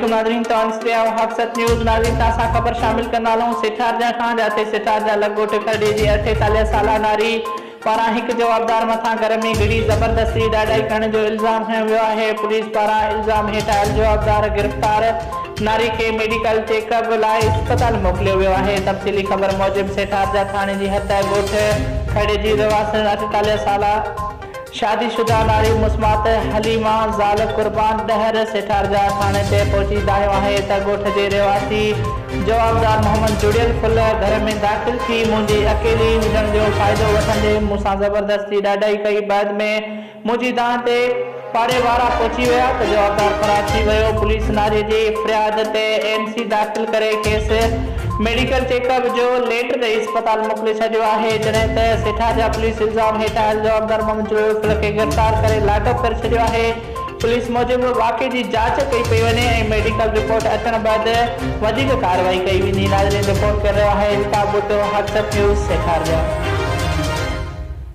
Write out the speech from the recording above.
वालेकुम नाज़रीन, हक़सत न्यूज़ नाज़रीन तां खबर शामिल कंदा हलूं। सिठारजा खां जाते सिठारजा लगोट खड़े जी 48 साला नारी पारां हिकु जवाबदार मथां घर में घिड़ी ज़बरदस्ती ॾाढाई करण जो इल्ज़ाम खयो वियो आहे। पुलिस पारां इल्ज़ाम हेठि आयल जवाबदार गिरफ़्तार नारी खे मेडिकल चेकअप लाइ इस्पताल मोकिलियो वियो आहे। तफ़सीली ख़बर मूजिबि सिठारजा थाणे जी हद ॻोठ खड़े जी रहवासन 48 साला शादीशुदा नारी मुस्मात हलीमा ज़ाल कुर्बान डहर सिठारजा थाणे ते पहुची दायो आहे त ॻोठ जे रहवासी जवाबदार मोहम्मद जुड़ियल फुल घर में दाख़िल थी मुंहिंजी अकेली हुजण जो फ़ाइदो वठंदे मूंसां ज़बरदस्ती ॾाढाई कई। बाद में मुंहिंजी दांह ते पाड़े वारा पहुची विया त जवाबदार फरार थी वियो। पुलिस नारी जी फ़रियाद ते एनसी दाख़िल करे खेसि मेडिकल चेकअप जो लेटर इस्पताल मोकिले छॾियो आहे। जॾहिं त सिठारजा पुलिस इल्ज़ाम हेठि आयल जवाबदार मोहम्मद जुड़ियल फुल खे गिरफ़्तार करे लाकअप करे छॾियो आहे। पुलिस मूजिबि वाक़े जी जांच कई पई वञे ऐं मेडिकल रिपोर्ट अचण बैदि वधीक कार्रवाई कई वेंदी। नाज़रीन, रिपोर्ट करे रहियो आहे इल्ताफ़ भुट्टो, हक़सत न्यूज़ सिठारजा।